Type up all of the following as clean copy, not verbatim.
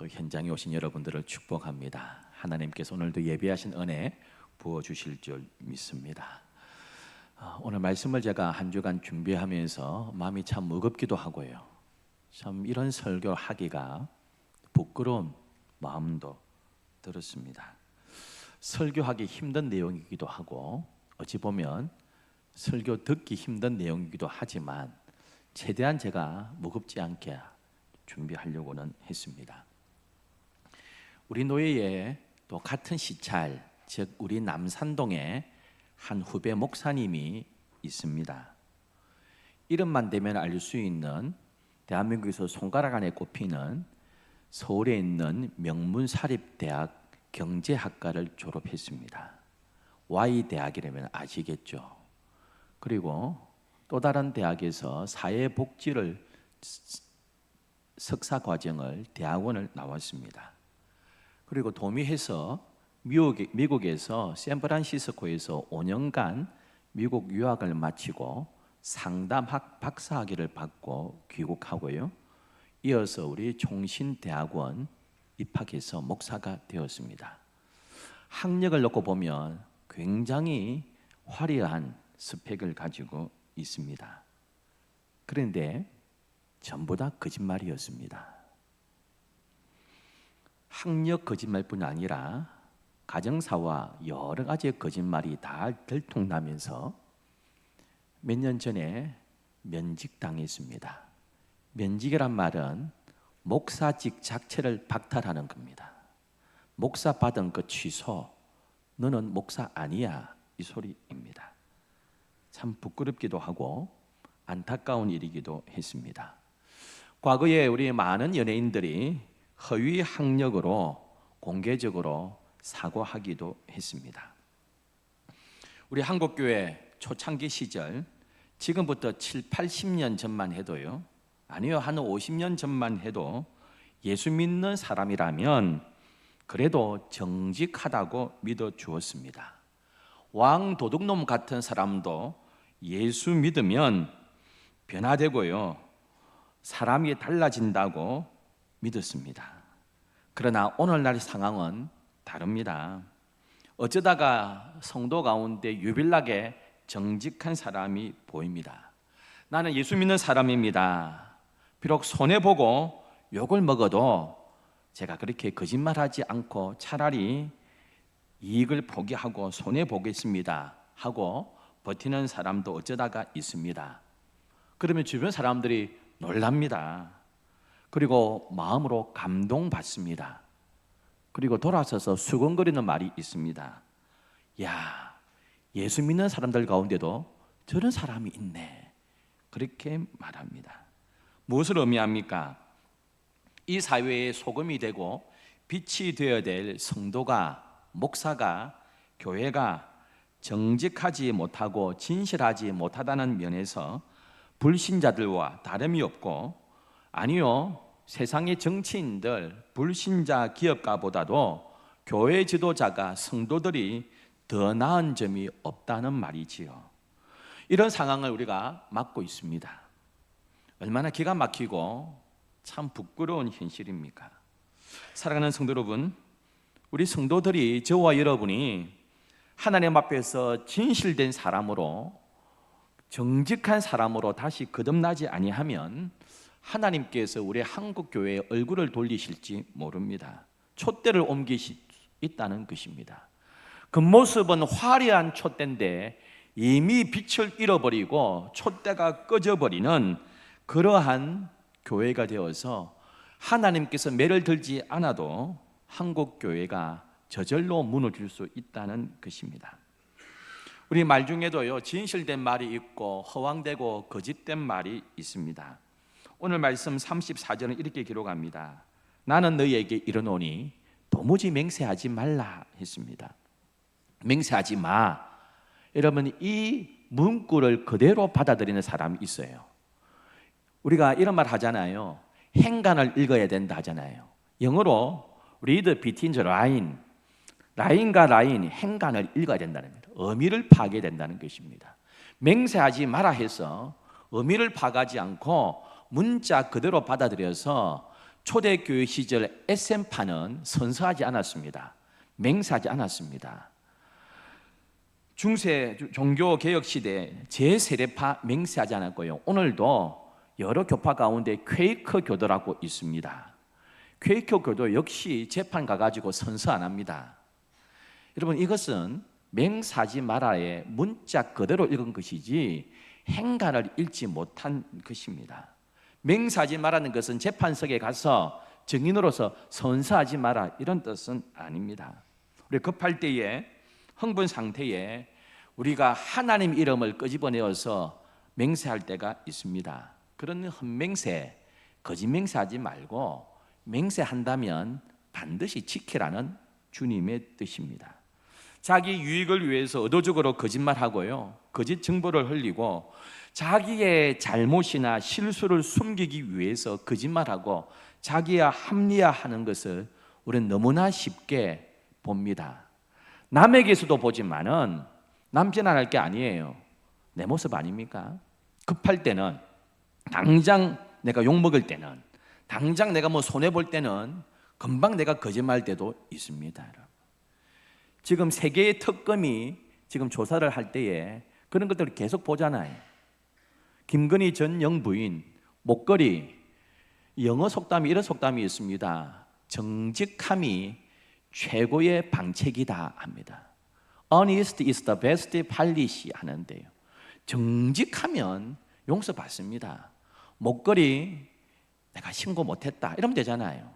또 현장에 오신 여러분들을 축복합니다. 하나님께서 오늘도 예비하신 은혜 부어주실 줄 믿습니다. 오늘 말씀을 제가 한 주간 준비하면서 마음이 참 무겁기도 하고요, 참 이런 설교하기가 부끄러운 마음도 들었습니다. 설교하기 힘든 내용이기도 하고 어찌 보면 설교 듣기 힘든 내용이기도 하지만 최대한 제가 무겁지 않게 준비하려고는 했습니다. 우리 노예에 또 같은 시찰, 즉 우리 남산동에 한 후배 목사님이 있습니다. 이름만 대면 알 수 있는 대한민국에서 손가락 안에 꼽히는 서울에 있는 명문사립대학 경제학과를 졸업했습니다. Y대학이라면 아시겠죠? 그리고 또 다른 대학에서 사회복지를 석사과정을 대학원을 나왔습니다. 그리고 도미해서 미국에서 샌프란시스코에서 5년간 미국 유학을 마치고 상담학 박사학위를 받고 귀국하고요, 이어서 우리 총신대학원 입학해서 목사가 되었습니다. 학력을 놓고 보면 굉장히 화려한 스펙을 가지고 있습니다. 그런데 전부 다 거짓말이었습니다. 학력 거짓말뿐 아니라 가정사와 여러 가지의 거짓말이 다 들통나면서 몇 년 전에 면직당했습니다. 면직이란 말은 목사직 자체를 박탈하는 겁니다. 목사 받은 거 취소, 너는 목사 아니야, 이 소리입니다. 참 부끄럽기도 하고 안타까운 일이기도 했습니다. 과거에 우리 많은 연예인들이 허위 학력으로 공개적으로 사과하기도 했습니다. 우리 한국교회 초창기 시절, 지금부터 7, 80년 전만 해도요, 아니요, 한 50년 전만 해도 예수 믿는 사람이라면 그래도 정직하다고 믿어주었습니다. 왕 도둑놈 같은 사람도 예수 믿으면 변화되고요, 사람이 달라진다고 믿었습니다. 그러나 오늘날 상황은 다릅니다. 어쩌다가 성도 가운데 유별나게 정직한 사람이 보입니다. 나는 예수 믿는 사람입니다. 비록 손해보고 욕을 먹어도 제가 그렇게 거짓말하지 않고 차라리 이익을 포기하고 손해보겠습니다 하고 버티는 사람도 어쩌다가 있습니다. 그러면 주변 사람들이 놀랍니다. 그리고 마음으로 감동받습니다. 그리고 돌아서서 수근거리는 말이 있습니다. 야, 예수 믿는 사람들 가운데도 저런 사람이 있네, 그렇게 말합니다. 무엇을 의미합니까? 이 사회의 소금이 되고 빛이 되어야 될 성도가, 목사가, 교회가 정직하지 못하고 진실하지 못하다는 면에서 불신자들과 다름이 없고, 아니요, 세상의 정치인들, 불신자 기업가보다도 교회 지도자가, 성도들이 더 나은 점이 없다는 말이지요. 이런 상황을 우리가 맞고 있습니다. 얼마나 기가 막히고 참 부끄러운 현실입니까? 사랑하는 성도 여러분, 우리 성도들이, 저와 여러분이 하나님 앞에서 진실된 사람으로, 정직한 사람으로 다시 거듭나지 아니하면 하나님께서 우리 한국교회의 얼굴을 돌리실지 모릅니다. 촛대를 옮기실 수 있다는 것입니다. 그 모습은 화려한 촛대인데 이미 빛을 잃어버리고 촛대가 꺼져버리는 그러한 교회가 되어서 하나님께서 매를 들지 않아도 한국교회가 저절로 무너질 수 있다는 것입니다. 우리 말 중에도요, 진실된 말이 있고 허황되고 거짓된 말이 있습니다. 오늘 말씀 34절은 이렇게 기록합니다. 나는 너희에게 이르노니 도무지 맹세하지 말라 했습니다. 맹세하지 마. 여러분, 이 문구를 그대로 받아들이는 사람이 있어요. 우리가 이런 말 하잖아요. 행간을 읽어야 된다 하잖아요. 영어로 read between the line, 라인과 라인, 행간을 읽어야 된다는 겁니다. 의미를 파악해야 된다는 것입니다. 맹세하지 마라 해서 의미를 파악하지 않고 문자 그대로 받아들여서 초대교회 시절 SM파는 선서하지 않았습니다. 맹세하지 않았습니다. 중세 종교개혁 시대 제세례파 맹세하지 않았고요. 오늘도 여러 교파 가운데 퀘이커 교도라고 있습니다. 퀘이커 교도 역시 재판 가가지고 선서 안 합니다. 여러분, 이것은 맹세하지 마라의 문자 그대로 읽은 것이지 행간을 읽지 못한 것입니다. 맹세하지 마라는 것은 재판석에 가서 증인으로서 선서하지 마라 이런 뜻은 아닙니다. 우리 급할 때에 흥분 상태에 우리가 하나님 이름을 끄집어내어서 맹세할 때가 있습니다. 그런 헛맹세, 거짓맹세하지 말고 맹세한다면 반드시 지키라는 주님의 뜻입니다. 자기 유익을 위해서 의도적으로 거짓말하고요, 거짓 정보를 흘리고 자기의 잘못이나 실수를 숨기기 위해서 거짓말하고 자기야 합리화하는 것을 우리는 너무나 쉽게 봅니다. 남에게서도 보지만은 남편할 게 아니에요. 내 모습 아닙니까? 급할 때는, 당장 내가 욕먹을 때는, 당장 내가 뭐 손해볼 때는 금방 내가 거짓말 때도 있습니다. 지금 세계의 특검이 지금 조사를 할 때에 그런 것들을 계속 보잖아요. 김건희 전 영부인 목걸이, 영어 속담이 이런 속담이 있습니다. 정직함이 최고의 방책이다 합니다. Honest is the best policy 하는데요. 정직하면 용서받습니다. 목걸이 내가 신고 못했다 이러면 되잖아요.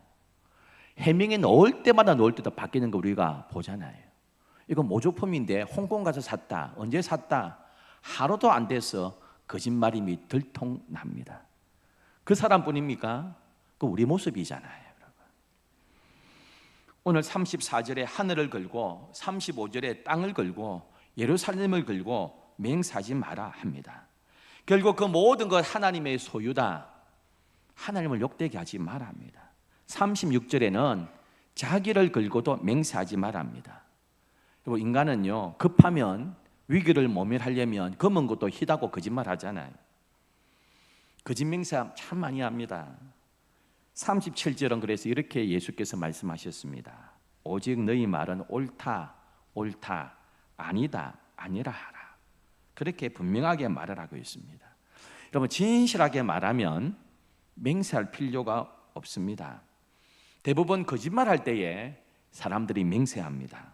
해명에 넣을 때마다 바뀌는 거 우리가 보잖아요. 이거 모조품인데 홍콩 가서 샀다, 언제 샀다, 하루도 안 돼서 거짓말이 들통납니다. 그 사람뿐입니까? 그 우리 모습이잖아요. 오늘 34절에 하늘을 걸고 35절에 땅을 걸고 예루살렘을 걸고 맹세하지 마라 합니다. 결국 그 모든 것 하나님의 소유다. 하나님을 욕되게 하지 마라 합니다. 36절에는 자기를 걸고도 맹세하지 마라 합니다. 그리고 인간은요, 급하면 위기를 모면하려면 검은 것도 희다고 거짓말 하잖아요. 거짓 맹세 참 많이 합니다. 37절은 그래서 이렇게 예수께서 말씀하셨습니다. 오직 너희 말은 옳다, 옳다, 아니다, 아니라 하라. 그렇게 분명하게 말을 하고 있습니다. 여러분, 진실하게 말하면 맹세할 필요가 없습니다. 대부분 거짓말할 때에 사람들이 맹세합니다.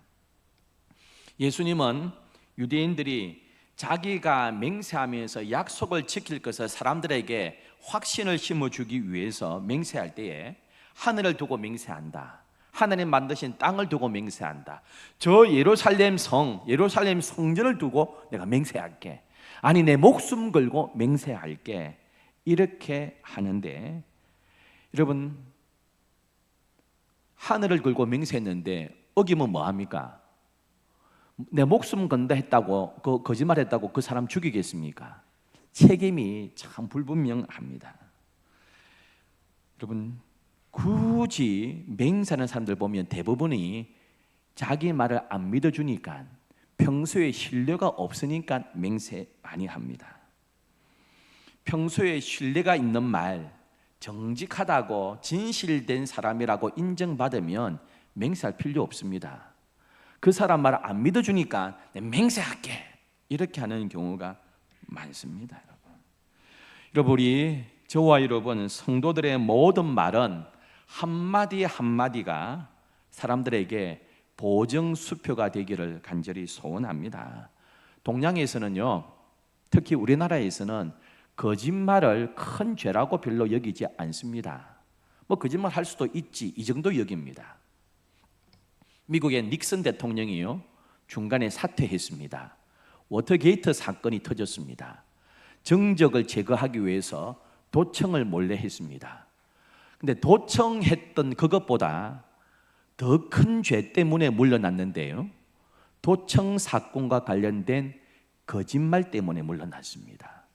예수님은 유대인들이 자기가 맹세하면서 약속을 지킬 것을 사람들에게 확신을 심어주기 위해서 맹세할 때에 하늘을 두고 맹세한다, 하나님 만드신 땅을 두고 맹세한다, 저 예루살렘 성전을 두고 내가 맹세할게, 아니 내 목숨 걸고 맹세할게, 이렇게 하는데, 여러분, 하늘을 걸고 맹세했는데 어기면 뭐합니까? 내 목숨 건다 했다고, 그 거짓말 했다고 그 사람 죽이겠습니까? 책임이 참 불분명합니다. 여러분, 굳이 맹세하는 사람들 보면 대부분이 자기 말을 안 믿어주니까, 평소에 신뢰가 없으니까 맹세 많이 합니다. 평소에 신뢰가 있는 말, 정직하다고 진실된 사람이라고 인정받으면 맹세할 필요 없습니다. 그 사람 말을 안 믿어주니까 내가 맹세할게, 이렇게 하는 경우가 많습니다. 여러분, 우리 저와 여러분 성도들의 모든 말은 한마디 한마디가 사람들에게 보정수표가 되기를 간절히 소원합니다. 동양에서는요, 특히 우리나라에서는 거짓말을 큰 죄라고 별로 여기지 않습니다. 뭐 거짓말 할 수도 있지, 이 정도 여깁니다. 미국의 닉슨 대통령이요, 중간에 사퇴했습니다. 워터게이트 사건이 터졌습니다. 정적을 제거하기 위해서 도청을 몰래 했습니다. 근데 도청했던 그것보다 더 큰 죄 때문에 물러났는데요, 도청 사건과 관련된 거짓말 때문에 물러났습니다.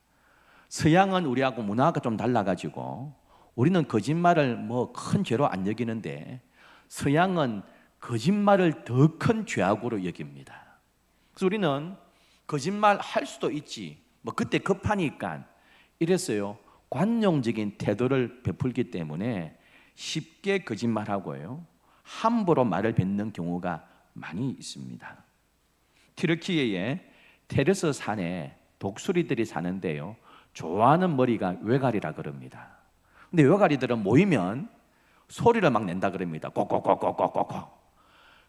서양은 우리하고 문화가 좀 달라가지고 우리는 거짓말을 뭐 큰 죄로 안 여기는데 서양은 거짓말을 더 큰 죄악으로 여깁니다. 그래서 우리는 거짓말 할 수도 있지, 뭐 그때 급하니까 이랬어요. 관용적인 태도를 베풀기 때문에 쉽게 거짓말하고요, 함부로 말을 뱉는 경우가 많이 있습니다. 튀르키예의 테르스 산에 독수리들이 사는데요, 좋아하는 머리가 외가리라 그럽니다. 근데 외가리들은 모이면 소리를 막 낸다 그럽니다. 꼭꼭꼭꼭꼭꼭.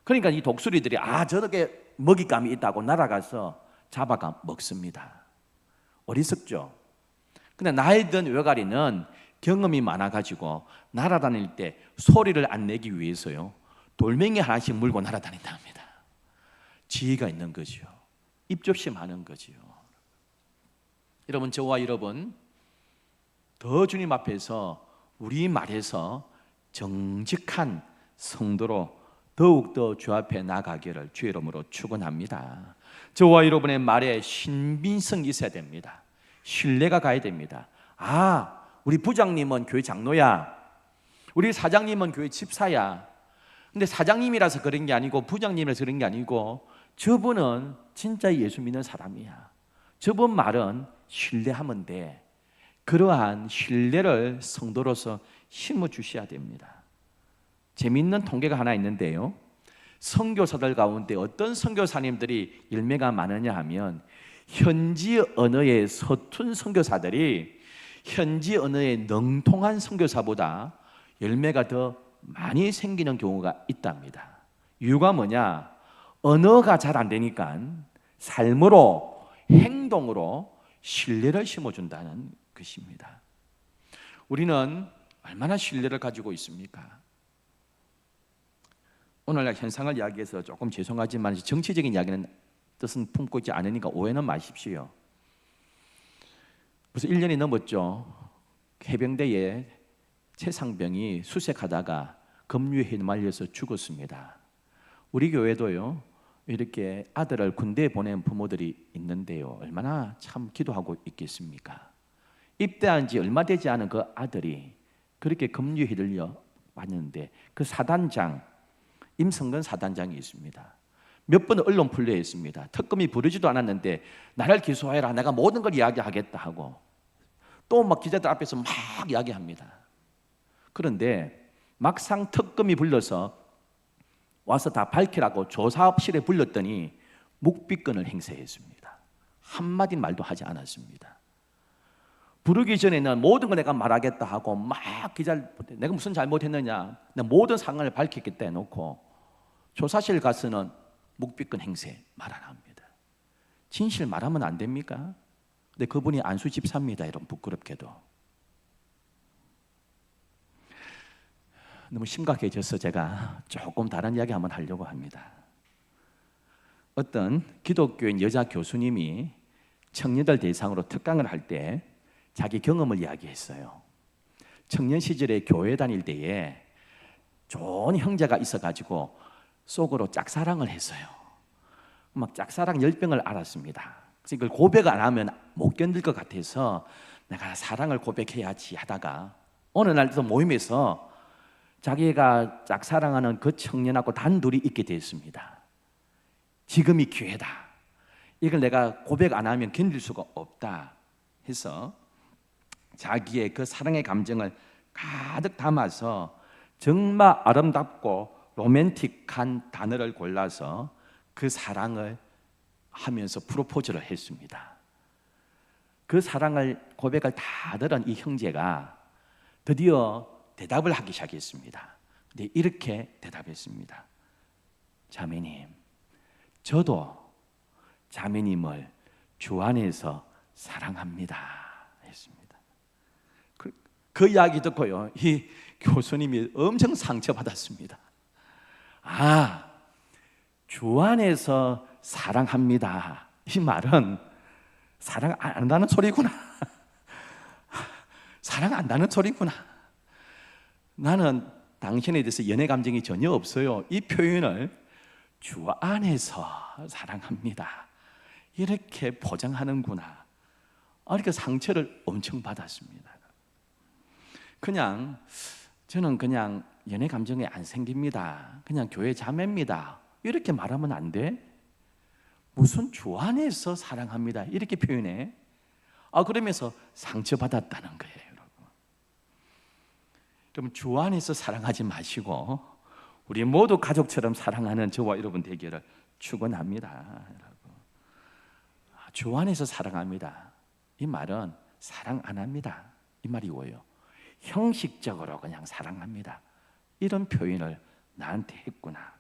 그러니까 이 독수리들이 저렇게 먹잇감이 있다고 날아가서 잡아가 먹습니다. 어리석죠. 근데 나이 든 외가리는 경험이 많아가지고 날아다닐 때 소리를 안 내기 위해서요, 돌멩이 하나씩 물고 날아다닌다 합니다. 지혜가 있는 거죠. 입조심하는 거죠. 여러분, 저와 여러분 더 주님 앞에서 우리 말에서 정직한 성도로 더욱더 주 앞에 나가기를 주의 이름으로 축원합니다. 저와 여러분의 말에 신빙성이 있어야 됩니다. 신뢰가 가야 됩니다. 우리 부장님은 교회 장로야, 우리 사장님은 교회 집사야. 근데 사장님이라서 그런 게 아니고 부장님이라서 그런 게 아니고 저분은 진짜 예수 믿는 사람이야. 저분 말은 신뢰하면 돼. 그러한 신뢰를 성도로서 심어주셔야 됩니다. 재미있는 통계가 하나 있는데요, 선교사들 가운데 어떤 선교사님들이 열매가 많으냐 하면 현지 언어의 서툰 선교사들이 현지 언어의 능통한 선교사보다 열매가 더 많이 생기는 경우가 있답니다. 이유가 뭐냐? 언어가 잘 안 되니까 삶으로, 행동으로 신뢰를 심어준다는 것입니다. 우리는 얼마나 신뢰를 가지고 있습니까? 오늘날 현상을 이야기해서 조금 죄송하지만 정치적인 이야기는 뜻은 품고 있지 않으니까 오해는 마십시오. 벌써 1년이 넘었죠. 해병대에 최상병이 수색하다가 급류에 휘말려서 죽었습니다. 우리 교회도요, 이렇게 아들을 군대에 보낸 부모들이 있는데요, 얼마나 참 기도하고 있겠습니까? 입대한 지 얼마 되지 않은 그 아들이 그렇게 급류에 휘둘려 왔는데, 그 사단장, 임성근 사단장이 있습니다. 몇 번 언론 플레이했습니다. 특검이 부르지도 않았는데 나를 기소해라, 내가 모든 걸 이야기하겠다 하고 또 막 기자들 앞에서 막 이야기합니다. 그런데 막상 특검이 불러서 와서 다 밝히라고 조사실에 불렀더니 묵비권을 행사했습니다. 한마디 말도 하지 않았습니다. 부르기 전에는 모든 걸 내가 말하겠다 하고 막 기자를, 내가 무슨 잘못했느냐, 내가 모든 상황을 밝혔겠다 해놓고 조사실 가서는 묵비권 행세 말 안 합니다. 진실 말하면 안 됩니까? 근데 그분이 안수 집사입니다. 이런 부끄럽게도. 너무 심각해져서 제가 조금 다른 이야기 한번 하려고 합니다. 어떤 기독교인 여자 교수님이 청년들 대상으로 특강을 할 때 자기 경험을 이야기했어요. 청년 시절에 교회 다닐 때에 좋은 형제가 있어가지고 속으로 짝사랑을 했어요. 막 짝사랑 열병을 앓았습니다. 그래서 이걸 고백 안 하면 못 견딜 것 같아서 내가 사랑을 고백해야지 하다가 어느 날도 모임에서 자기가 짝사랑하는 그 청년하고 단둘이 있게 됐습니다. 지금이 기회다. 이걸 내가 고백 안 하면 견딜 수가 없다 해서 자기의 그 사랑의 감정을 가득 담아서 정말 아름답고 로맨틱한 단어를 골라서 그 사랑을 하면서 프로포즈를 했습니다. 그 사랑을, 고백을 다 들은 이 형제가 드디어 대답을 하기 시작했습니다. 근데 이렇게 대답했습니다. 자매님, 저도 자매님을 주 안에서 사랑합니다 했습니다. 그 이야기 듣고요, 이 교수님이 엄청 상처받았습니다. 주 안에서 사랑합니다, 이 말은 사랑 안 한다는 소리구나. 사랑 안 한다는 소리구나. 나는 당신에 대해서 연애 감정이 전혀 없어요. 이 표현을 주 안에서 사랑합니다 이렇게 포장하는구나. 이렇게 상처를 엄청 받았습니다. 저는 그냥 연애 감정이 안 생깁니다, 그냥 교회 자매입니다 이렇게 말하면 안 돼? 무슨 주 안에서 사랑합니다 이렇게 표현해? 그러면서 상처받았다는 거예요. 여러분, 여러분, 주 안에서 사랑하지 마시고 우리 모두 가족처럼 사랑하는 저와 여러분 되기를 축원합니다. 여러분, 주 안에서 사랑합니다. 이 말은 사랑 안 합니다. 이 말이 뭐예요? 형식적으로 그냥 사랑합니다. 이런 표현을 나한테 했구나.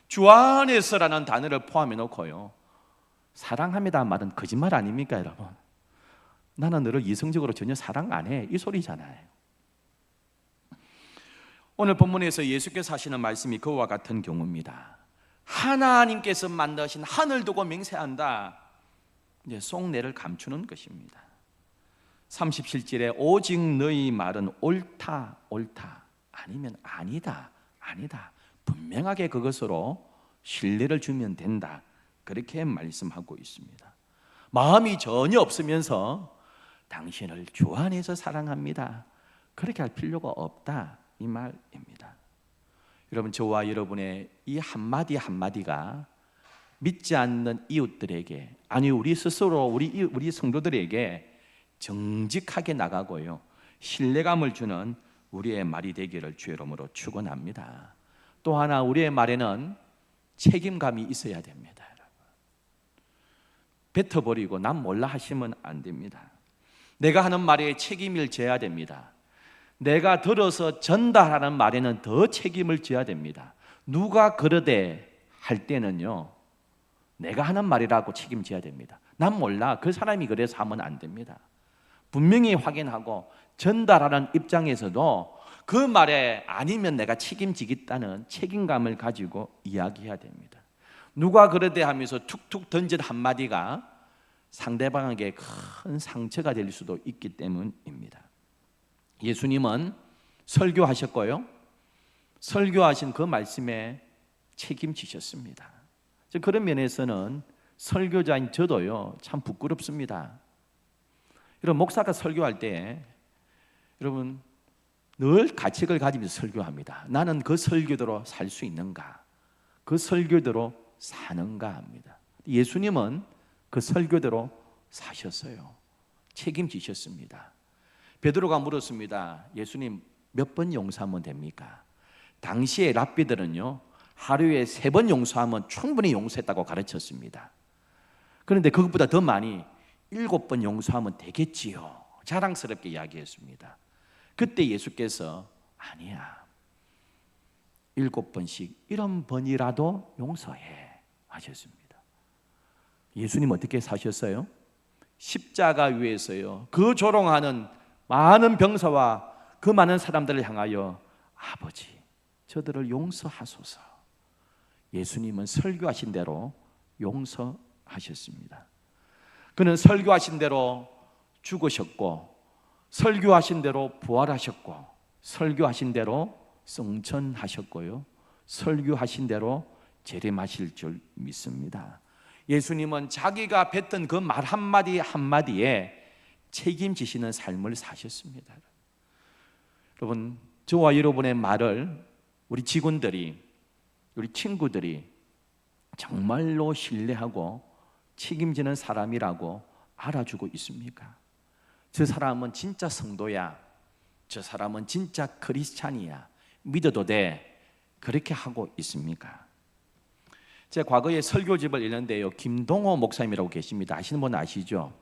주 안에서라는 단어를 포함해 놓고요, 사랑합니다 말은 거짓말 아닙니까, 여러분? 나는 너를 이성적으로 전혀 사랑 안 해, 이 소리잖아요. 오늘 본문에서 예수께서 하시는 말씀이 그와 같은 경우입니다. 하나님께서 만드신 하늘 두고 맹세한다. 이제 속내를 감추는 것입니다. 37절에 오직 너희 말은 옳다, 옳다, 아니면 아니다, 아니다, 분명하게 그것으로 신뢰를 주면 된다, 그렇게 말씀하고 있습니다. 마음이 전혀 없으면서 당신을 주 안에서 사랑합니다, 그렇게 할 필요가 없다, 이 말입니다. 여러분, 저와 여러분의 이 한마디 한마디가 믿지 않는 이웃들에게, 아니 우리 스스로 우리 성도들에게 정직하게 나가고요, 신뢰감을 주는 우리의 말이 되기를 주의 이름으로 축원합니다. 또 하나, 우리의 말에는 책임감이 있어야 됩니다. 뱉어버리고 난 몰라 하시면 안 됩니다. 내가 하는 말에 책임을 져야 됩니다. 내가 들어서 전달하는 말에는 더 책임을 져야 됩니다. 누가 그러되 할 때는요, 내가 하는 말이라고 책임져야 됩니다. 난 몰라, 그 사람이 그래서 하면 안 됩니다. 분명히 확인하고 전달하는 입장에서도 그 말에 아니면 내가 책임지겠다는 책임감을 가지고 이야기해야 됩니다. 누가 그러대 하면서 툭툭 던진 한마디가 상대방에게 큰 상처가 될 수도 있기 때문입니다. 예수님은 설교하셨고요, 설교하신 그 말씀에 책임지셨습니다. 그런 면에서는 설교자인 저도요, 참 부끄럽습니다. 여러분, 목사가 설교할 때 여러분 늘 가책을 가지면서 설교합니다. 나는 그 설교대로 살 수 있는가, 그 설교대로 사는가 합니다. 예수님은 그 설교대로 사셨어요. 책임지셨습니다. 베드로가 물었습니다. 예수님, 몇 번 용서하면 됩니까? 당시에 랍비들은요, 하루에 3번 용서하면 충분히 용서했다고 가르쳤습니다. 그런데 그것보다 더 많이 7번 용서하면 되겠지요, 자랑스럽게 이야기했습니다. 그때 예수께서 아니야, 7번씩 1번이라도 용서해 하셨습니다. 예수님 어떻게 사셨어요? 십자가 위에서요, 그 조롱하는 많은 병사와 그 많은 사람들을 향하여 아버지, 저들을 용서하소서. 예수님은 설교하신 대로 용서하셨습니다. 그는 설교하신 대로 죽으셨고, 설교하신 대로 부활하셨고, 설교하신 대로 승천하셨고요, 설교하신 대로 재림하실 줄 믿습니다. 예수님은 자기가 뱉은 그 말 한마디 한마디에 책임지시는 삶을 사셨습니다. 여러분, 저와 여러분의 말을 우리 직원들이, 우리 친구들이 정말로 신뢰하고 책임지는 사람이라고 알아주고 있습니까? 저 사람은 진짜 성도야, 저 사람은 진짜 크리스찬이야, 믿어도 돼, 그렇게 하고 있습니까? 제가 과거에 설교집을 읽는데요, 김동호 목사님이라고 계십니다. 아시는 분 아시죠?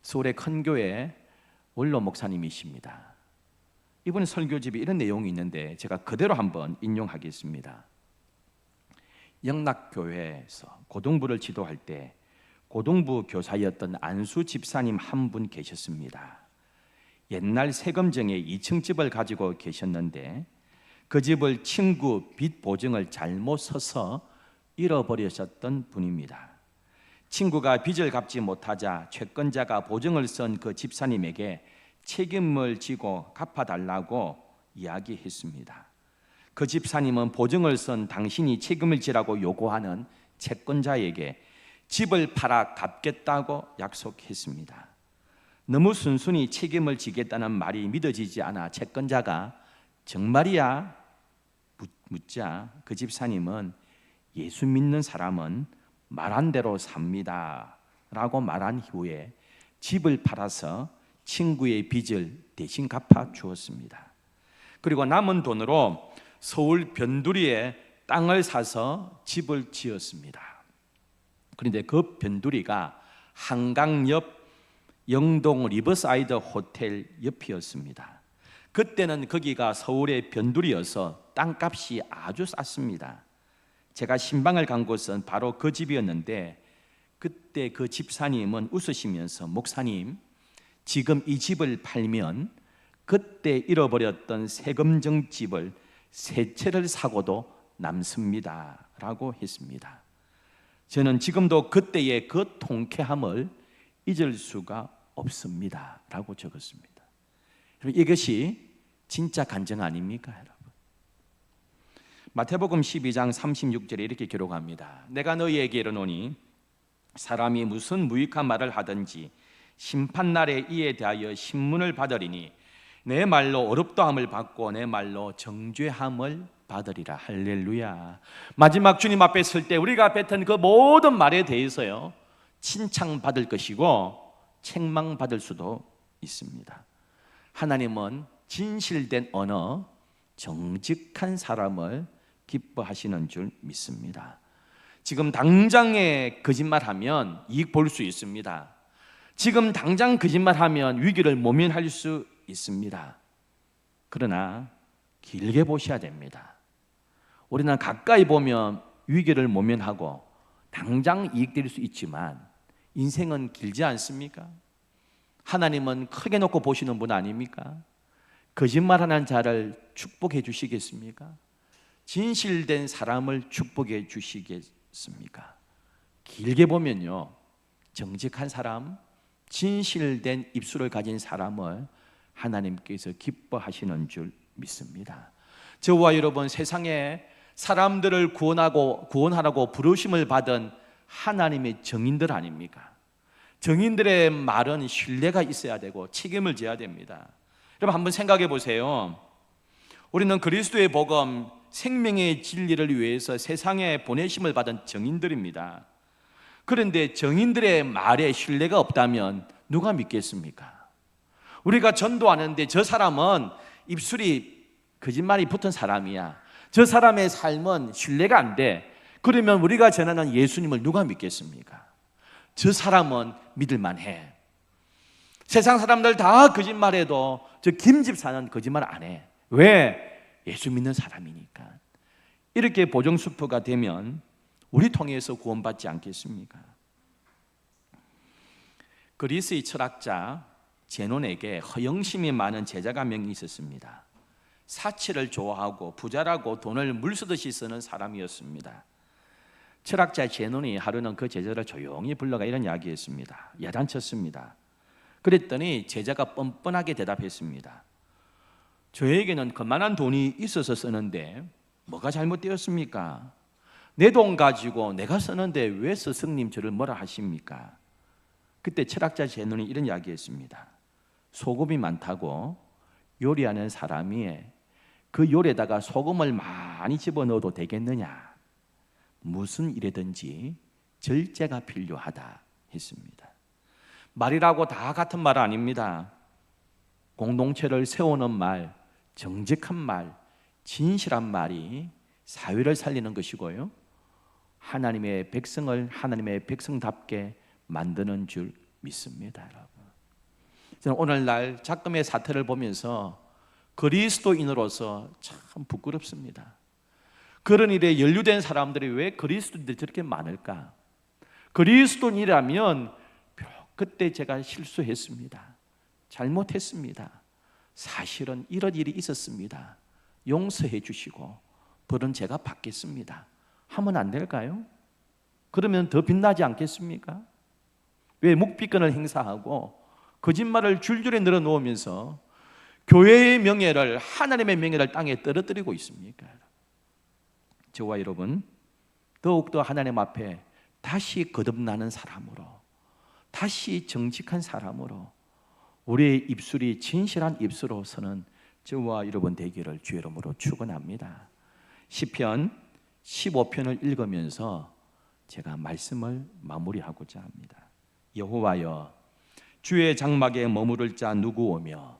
서울의 큰 교회 원로 목사님이십니다. 이분의 설교집에 이런 내용이 있는데 제가 그대로 한번 인용하겠습니다. 영락교회에서 고등부를 지도할 때 고등부 교사였던 안수 집사님 한 분 계셨습니다. 옛날 세금정에 2층 집을 가지고 계셨는데 그 집을 친구 빚 보증을 잘못 서서 잃어버리셨던 분입니다. 친구가 빚을 갚지 못하자 채권자가 보증을 쓴 그 집사님에게 책임을 지고 갚아달라고 이야기했습니다. 그 집사님은 보증을 쓴 당신이 책임을 지라고 요구하는 채권자에게 집을 팔아 갚겠다고 약속했습니다. 너무 순순히 책임을 지겠다는 말이 믿어지지 않아 채권자가 정말이야? 묻자 그 집사님은 예수 믿는 사람은 말한 대로 삽니다 라고 말한 후에 집을 팔아서 친구의 빚을 대신 갚아 주었습니다. 그리고 남은 돈으로 서울 변두리에 땅을 사서 집을 지었습니다. 그런데 그 변두리가 한강 옆 영동 리버사이드 호텔 옆이었습니다. 그때는 거기가 서울의 변두리여서 땅값이 아주 쌌습니다. 제가 신방을 간 곳은 바로 그 집이었는데, 그때 그 집사님은 웃으시면서, 목사님, 지금 이 집을 팔면 그때 잃어버렸던 세금정 집을 세 채를 사고도 남습니다 라고 했습니다. 저는 지금도 그때의 그 통쾌함을 잊을 수가 없습니다 라고 적었습니다. 이것이 진짜 간증 아닙니까, 여러분? 마태복음 12장 36절에 이렇게 기록합니다. 내가 너희에게 이르노니 사람이 무슨 무익한 말을 하든지 심판날에 이에 대하여 신문을 받으리니 내 말로 어렵다함을 받고 내 말로 정죄함을 받으리라. 할렐루야. 마지막 주님 앞에 설 때 우리가 뱉은 그 모든 말에 대해서요, 칭찬받을 것이고 책망받을 수도 있습니다. 하나님은 진실된 언어, 정직한 사람을 기뻐하시는 줄 믿습니다. 지금 당장에 거짓말하면 이익 볼 수 있습니다. 지금 당장 거짓말하면 위기를 모면할 수 있습니다. 그러나 길게 보셔야 됩니다. 우리는 가까이 보면 위기를 모면하고 당장 이익될 수 있지만 인생은 길지 않습니까? 하나님은 크게 놓고 보시는 분 아닙니까? 거짓말하는 자를 축복해 주시겠습니까? 진실된 사람을 축복해 주시겠습니까? 길게 보면요, 정직한 사람, 진실된 입술을 가진 사람을 하나님께서 기뻐하시는 줄 믿습니다. 저와 여러분, 세상에 사람들을 구원하라고 부르심을 받은 하나님의 정인들 아닙니까? 정인들의 말은 신뢰가 있어야 되고 책임을 져야 됩니다. 여러분, 한번 생각해 보세요. 우리는 그리스도의 복음, 생명의 진리를 위해서 세상에 보내심을 받은 정인들입니다. 그런데 정인들의 말에 신뢰가 없다면 누가 믿겠습니까? 우리가 전도하는데 저 사람은 입술이 거짓말이 붙은 사람이야, 저 사람의 삶은 신뢰가 안 돼, 그러면 우리가 전하는 예수님을 누가 믿겠습니까? 저 사람은 믿을만해. 세상 사람들 다 거짓말해도 저 김 집사는 거짓말 안 해. 왜? 예수 믿는 사람이니까. 이렇게 보정수표가 되면 우리 통해서 구원받지 않겠습니까? 그리스의 철학자 제논에게 허영심이 많은 제자가 명이 있었습니다. 사치를 좋아하고 부자라고 돈을 물쓰듯이 쓰는 사람이었습니다. 철학자 제논이 하루는 그 제자를 조용히 불러가 이런 이야기했습니다. 야단쳤습니다. 그랬더니 제자가 뻔뻔하게 대답했습니다. 저에게는 그만한 돈이 있어서 쓰는데 뭐가 잘못되었습니까? 내 돈 가지고 내가 쓰는데 왜 스승님 저를 뭐라 하십니까? 그때 철학자 제논이 이런 이야기했습니다. 소금이 많다고 요리하는 사람이 그 요리에다가 소금을 많이 집어넣어도 되겠느냐? 무슨 일이든지 절제가 필요하다 했습니다. 말이라고 다 같은 말 아닙니다. 공동체를 세우는 말, 정직한 말, 진실한 말이 사회를 살리는 것이고요, 하나님의 백성을 하나님의 백성답게 만드는 줄 믿습니다. 여러분, 저는 오늘날 작금의 사태를 보면서 그리스도인으로서 참 부끄럽습니다. 그런 일에 연루된 사람들이 왜 그리스도인들이 저렇게 많을까? 그리스도인이라면 그때 제가 실수했습니다, 잘못했습니다, 사실은 이런 일이 있었습니다, 용서해 주시고 벌은 제가 받겠습니다 하면 안 될까요? 그러면 더 빛나지 않겠습니까? 왜 묵비권을 행사하고 거짓말을 줄줄이 늘어놓으면서 교회의 명예를, 하나님의 명예를 땅에 떨어뜨리고 있습니까? 저와 여러분, 더욱더 하나님 앞에 다시 거듭나는 사람으로, 다시 정직한 사람으로, 우리의 입술이 진실한 입술로서는 저와 여러분 되기를 주의 이름으로 축원합니다. 시편 15편을 읽으면서 제가 말씀을 마무리하고자 합니다. 여호와여, 주의 장막에 머무를 자 누구오며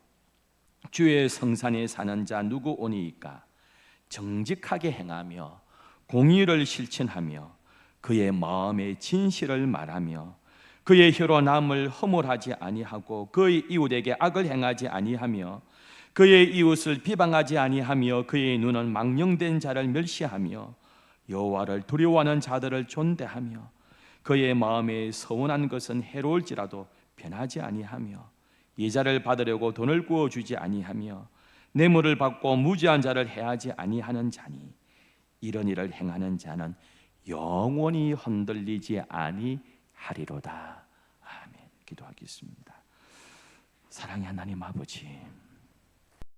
주의 성산에 사는 자 누구 오니이까? 정직하게 행하며 공의를 실천하며 그의 마음의 진실을 말하며 그의 혀로 남을 허물하지 아니하고 그의 이웃에게 악을 행하지 아니하며 그의 이웃을 비방하지 아니하며 그의 눈은 망령된 자를 멸시하며 여호와를 두려워하는 자들을 존대하며 그의 마음에 서운한 것은 해로울지라도 변하지 아니하며 예자를 받으려고 돈을 구워주지 아니하며 뇌물을 받고 무지한 자를 해하지 아니하는 자니 이런 일을 행하는 자는 영원히 흔들리지 아니하리로다. 아멘. 기도하겠습니다. 사랑의 하나님 아버지,